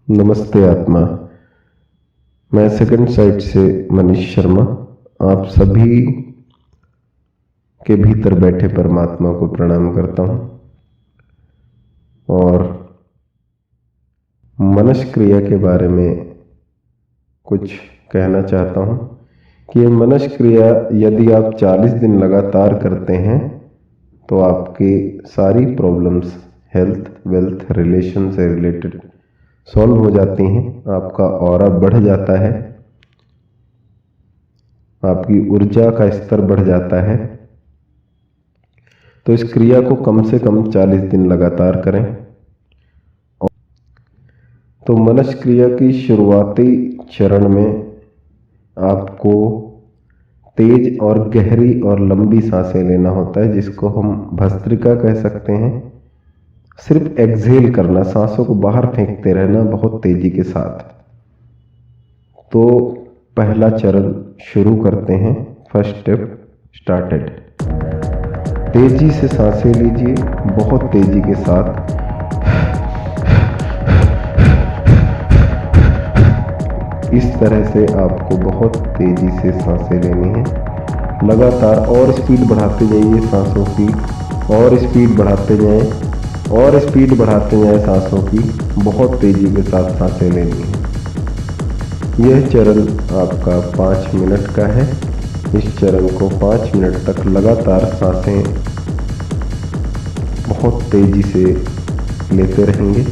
नमस्ते आत्मा। मैं सेकंड साइड से मनीष शर्मा आप सभी के भीतर बैठे परमात्मा को प्रणाम करता हूं और मनस क्रिया के बारे में कुछ कहना चाहता हूं कि ये मनस क्रिया यदि आप 40 दिन लगातार करते हैं तो आपकी सारी प्रॉब्लम्स हेल्थ, वेल्थ, रिलेशन से रिलेटेड सॉल्व हो जाती हैं। आपका ऑरा बढ़ जाता है, आपकी ऊर्जा का स्तर बढ़ जाता है। तो इस क्रिया को कम से कम 40 दिन लगातार करें। तो मनस क्रिया की शुरुआती चरण में आपको तेज और गहरी और लंबी सांसें लेना होता है, जिसको हम भस्त्रिका कह सकते हैं। सिर्फ एक्सहेल करना, सांसों को बाहर फेंकते रहना बहुत तेजी के साथ। तो पहला चरण शुरू करते हैं। First step started. तेजी से सांसें लीजिए, बहुत तेजी के साथ। इस तरह से आपको बहुत तेजी से सांसें लेनी है। लगातार और स्पीड बढ़ाते जाइए सांसों की, और स्पीड बढ़ाते जाएं, और स्पीड बढ़ाते जाएं सांसों की। बहुत तेजी के साथ सांसें लेनी है। यह चरण आपका 5 मिनट का है। इस चरण को 5 मिनट तक लगातार सांसें बहुत तेजी से लेते रहेंगे।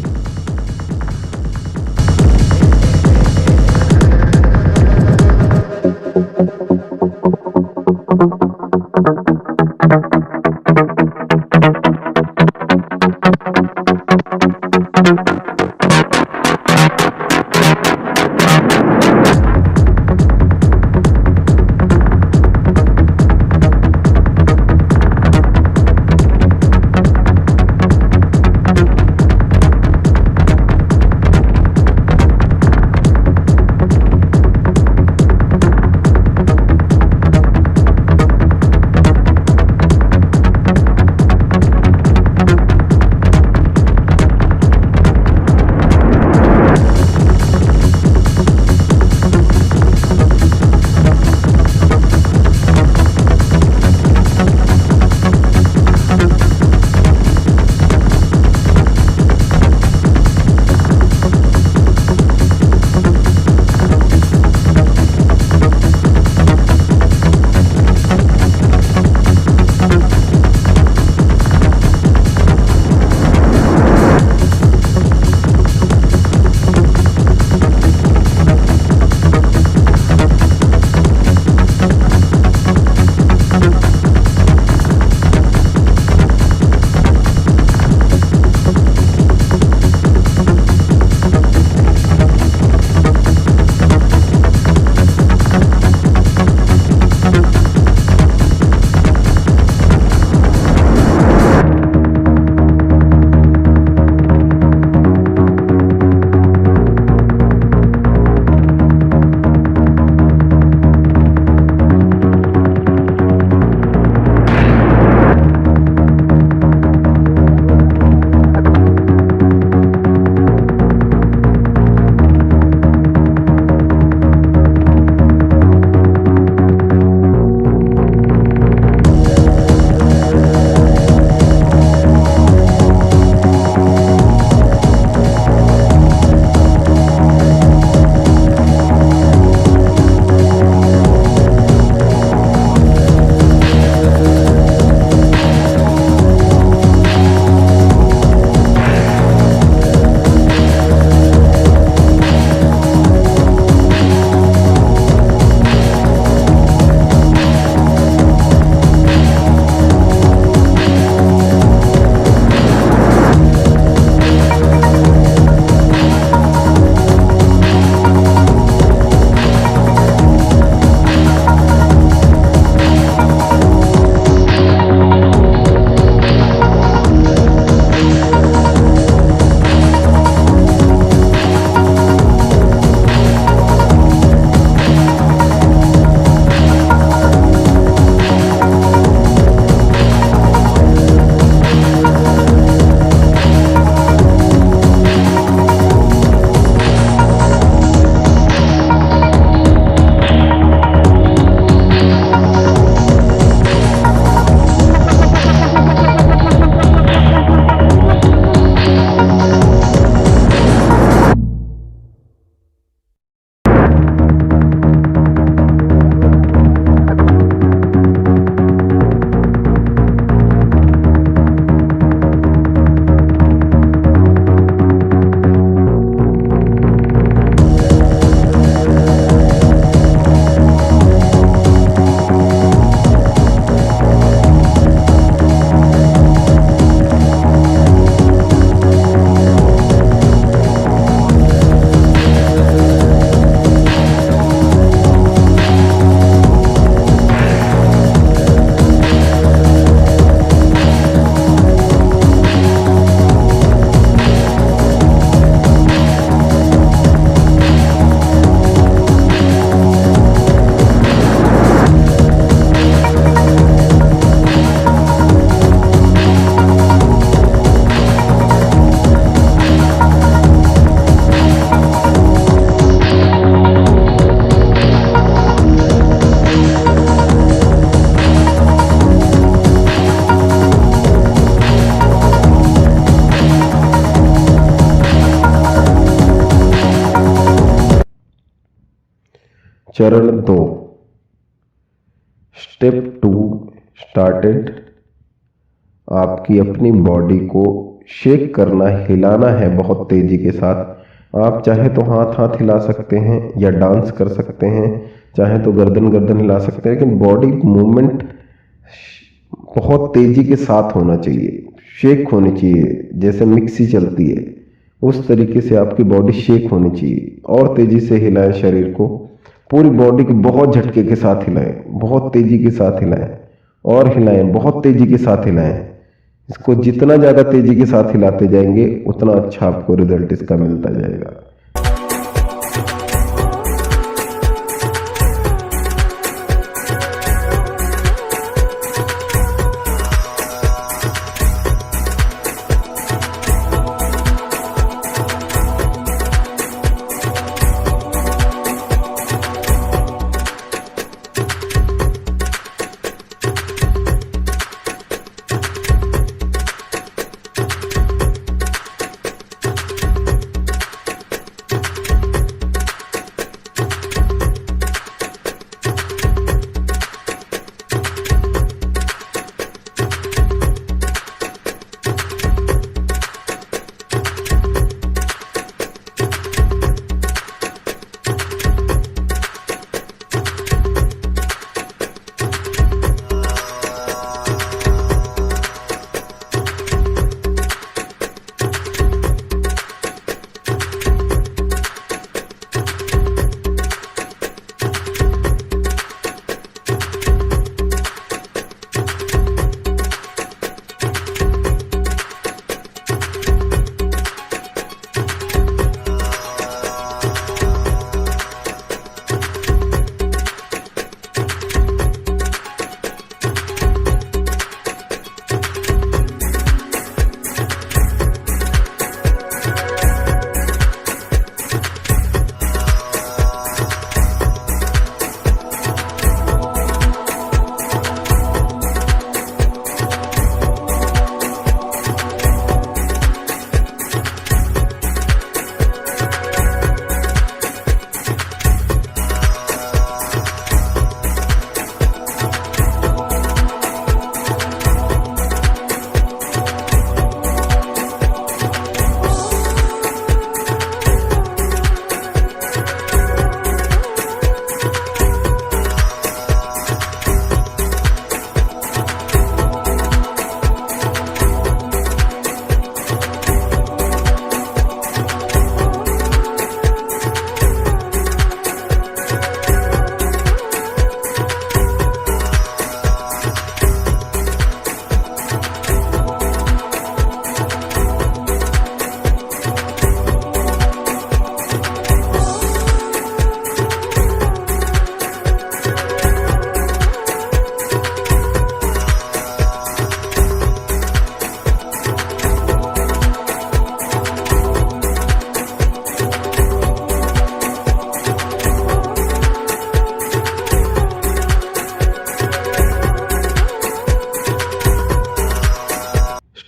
चरण 2 स्टेप 2 स्टार्टेड। आपकी अपनी बॉडी को शेक करना, हिलाना है बहुत तेजी के साथ। आप चाहे तो हाथ हाथ हिला सकते हैं या डांस कर सकते हैं, चाहे तो गर्दन गर्दन हिला सकते हैं, लेकिन बॉडी मूवमेंट बहुत तेजी के साथ होना चाहिए, शेक होनी चाहिए। जैसे मिक्सी चलती है उस तरीके से आपकी बॉडी शेक होनी चाहिए। और तेजी से हिलाएं शरीर को, पूरी बॉडी को बहुत झटके के साथ हिलाएं, बहुत तेजी के साथ हिलाएं और हिलाएं, बहुत तेजी के साथ हिलाएं। इसको जितना ज्यादा तेजी के साथ हिलाते जाएंगे उतना अच्छा आपको रिजल्ट इसका मिलता जाएगा।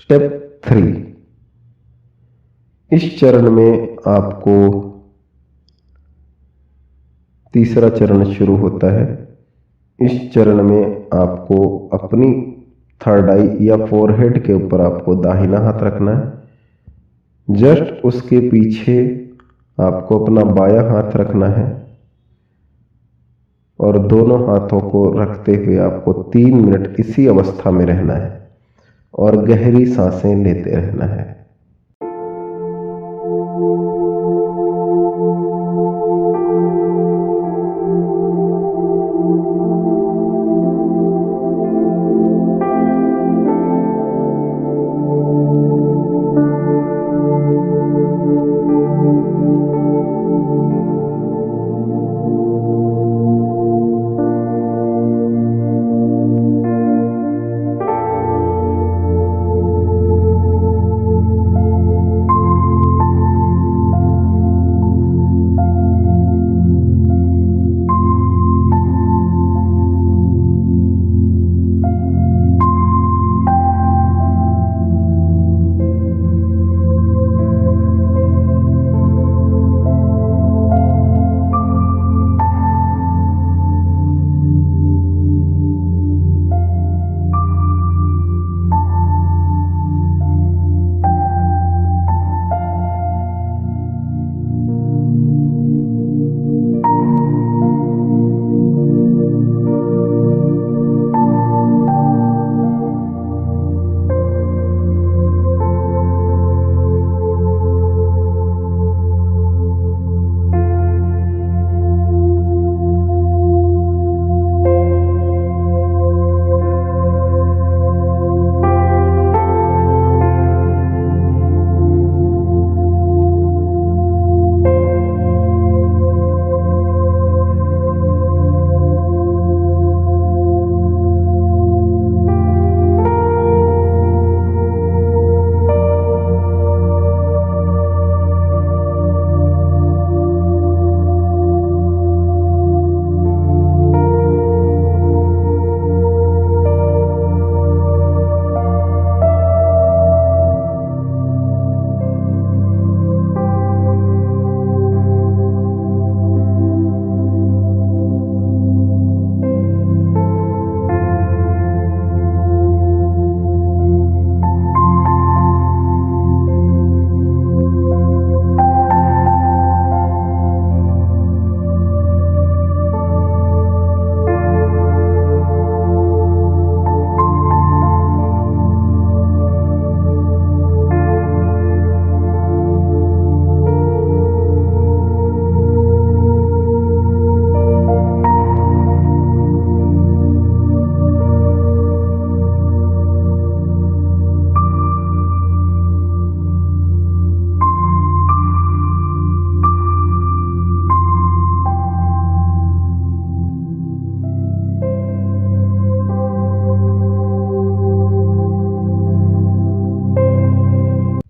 स्टेप 3 इस चरण में आपको तीसरा चरण शुरू होता है। इस चरण में आपको अपनी थर्ड आई या फोरहेड के ऊपर आपको दाहिना हाथ रखना है। जस्ट उसके पीछे आपको अपना बायां हाथ रखना है और दोनों हाथों को रखते हुए आपको 3 मिनट इसी अवस्था में रहना है और गहरी सांसें लेते रहना है।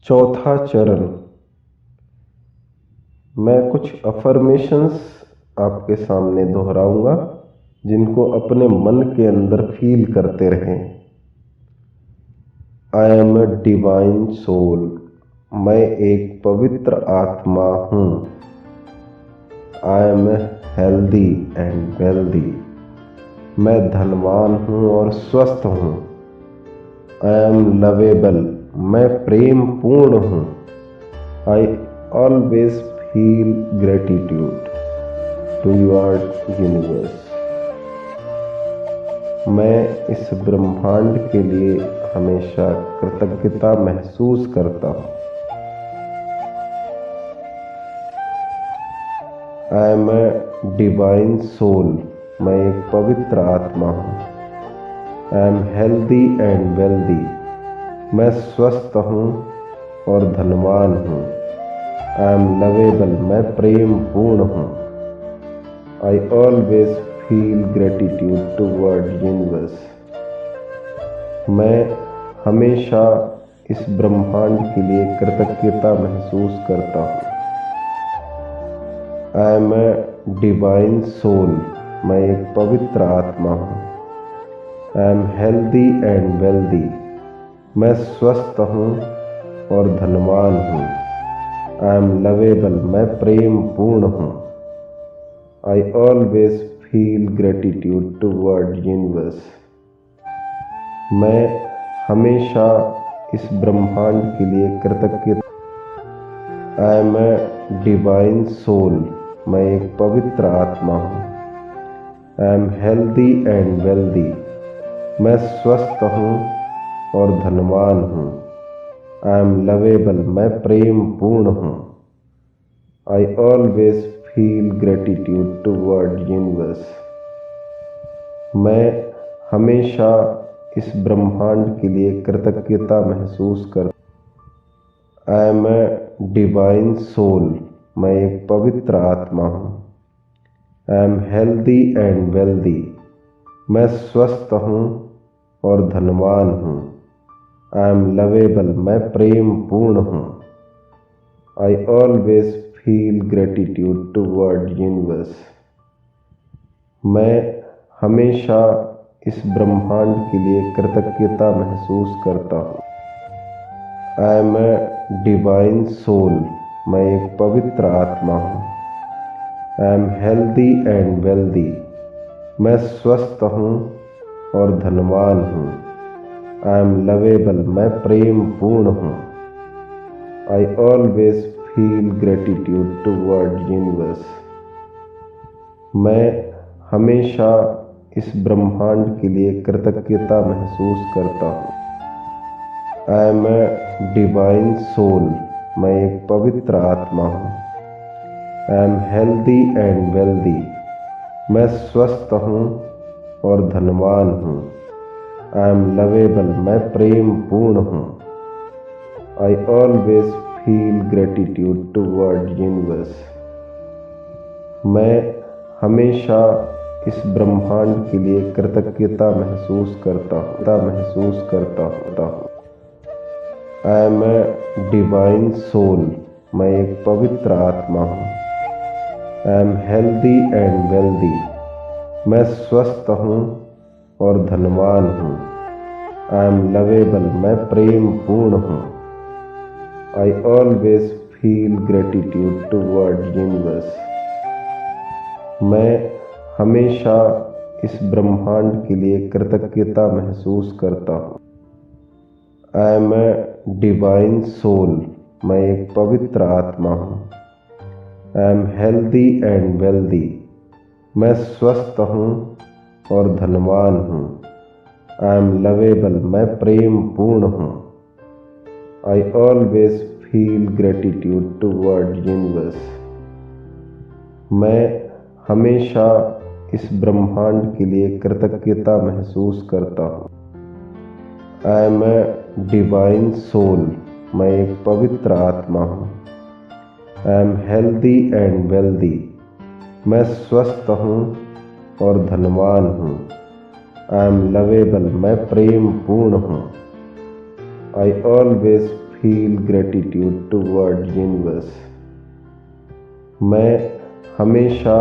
चौथा चरण, मैं कुछ अफर्मेशंस आपके सामने दोहराऊंगा जिनको अपने मन के अंदर फील करते रहें। I am a divine soul, मैं एक पवित्र आत्मा हूँ। I am a healthy and wealthy, मैं धनवान हूँ और स्वस्थ हूँ। आई एम लवेबल, मैं प्रेम पूर्ण हूँ। I always feel gratitude to your universe, मैं इस ब्रह्मांड के लिए हमेशा कृतज्ञता महसूस करता हूँ। I am a divine soul, मैं एक पवित्र आत्मा हूँ। I am healthy and wealthy, मैं स्वस्थ हूँ और धनवान हूँ। आई एम लवेबल, मैं प्रेम पूर्ण हूँ। I always feel gratitude toward universe, मैं हमेशा इस ब्रह्मांड के लिए कृतज्ञता महसूस करता हूँ। I am a divine soul, मैं एक पवित्र आत्मा हूँ। I am healthy and wealthy, मैं स्वस्थ हूँ और धनवान हूँ। आई एम लवेबल, मैं प्रेम पूर्ण हूँ। I always feel gratitude toward universe, मैं हमेशा इस ब्रह्मांड के लिए कृतज्ञ। I am a divine soul, मैं एक पवित्र आत्मा हूँ। I am healthy and wealthy, मैं स्वस्थ हूँ और धनवान हूँ। आई एम लवेबल, मैं प्रेम पूर्ण हूँ। I always feel gratitude toward universe, मैं हमेशा इस ब्रह्मांड के लिए कृतज्ञता महसूस करता। I am a divine soul, मैं एक पवित्र आत्मा हूँ। I am healthy and wealthy, मैं स्वस्थ हूँ और धनवान हूँ। आई एम लवेबल, मैं प्रेम पूर्ण हूँ। I always feel gratitude toward universe, मैं हमेशा इस ब्रह्मांड के लिए कृतज्ञता महसूस करता हूँ। I am a divine soul, मैं एक पवित्र आत्मा हूँ। I am healthy and wealthy, मैं स्वस्थ हूँ और धनवान हूँ। आई एम लवेबल, मैं प्रेम पूर्ण हूँ। I always feel gratitude toward universe, मैं हमेशा इस ब्रह्मांड के लिए कृतज्ञता महसूस करता हूँ। I am a divine soul, मैं एक पवित्र आत्मा हूँ। I am healthy and wealthy, मैं स्वस्थ हूँ और धनवान हूँ। आई एम लवेबल, मैं प्रेम पूर्ण हूँ। I always feel gratitude toward universe, मैं हमेशा इस ब्रह्मांड के लिए कृतज्ञता महसूस करता हूँ। I am a divine soul, मैं एक पवित्र आत्मा हूँ। I am healthy and wealthy, मैं स्वस्थ हूँ और धनवान हूँ। आई एम लवेबल, मैं प्रेम पूर्ण हूँ। I always feel gratitude toward universe, मैं हमेशा इस ब्रह्मांड के लिए कृतज्ञता महसूस करता हूँ। I am a divine soul, मैं एक पवित्र आत्मा हूँ। I am healthy and wealthy, मैं स्वस्थ हूँ और धनवान हूँ। आई एम लवेबल, मैं प्रेम पूर्ण हूँ। I always feel gratitude toward universe, मैं हमेशा इस ब्रह्मांड के लिए कृतज्ञता महसूस करता हूँ। I am a divine soul, मैं एक पवित्र आत्मा हूँ। I am healthy and wealthy, मैं स्वस्थ हूँ और धनवान हूँ। आई एम लवेबल, मैं प्रेम पूर्ण हूँ। I always feel gratitude toward universe. मैं हमेशा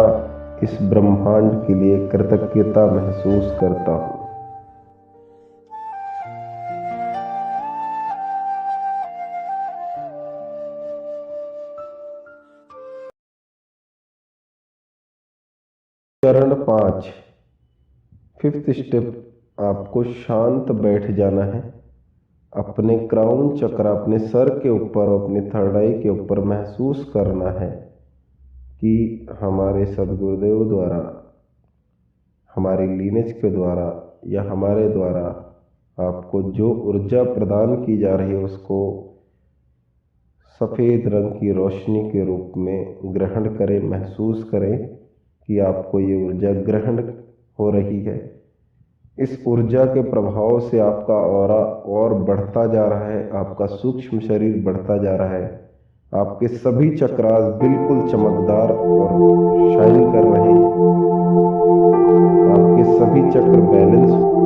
इस ब्रह्मांड के लिए कृतज्ञता महसूस करता हूँ। चरण 5, फिफ्थ स्टेप, आपको शांत बैठ जाना है। अपने क्राउन चक्र अपने सर के ऊपर, अपनी थर्ड आई के ऊपर महसूस करना है कि हमारे सदगुरुदेव द्वारा, हमारे लीनेज के द्वारा या हमारे द्वारा आपको जो ऊर्जा प्रदान की जा रही है उसको सफ़ेद रंग की रोशनी के रूप में ग्रहण करें, महसूस करें कि आपको ये ऊर्जा ग्रहण हो रही है। इस ऊर्जा के प्रभाव से आपका ऑरा और बढ़ता जा रहा है, आपका सूक्ष्म शरीर बढ़ता जा रहा है, आपके सभी चक्रास बिल्कुल चमकदार और शाइन कर रहे हैं, आपके सभी चक्र बैलेंस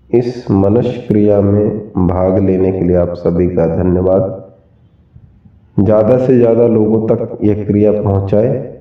इस मनस क्रिया में भाग लेने के लिए आप सभी का धन्यवाद। ज़्यादा से ज़्यादा लोगों तक यह क्रिया पहुंचाए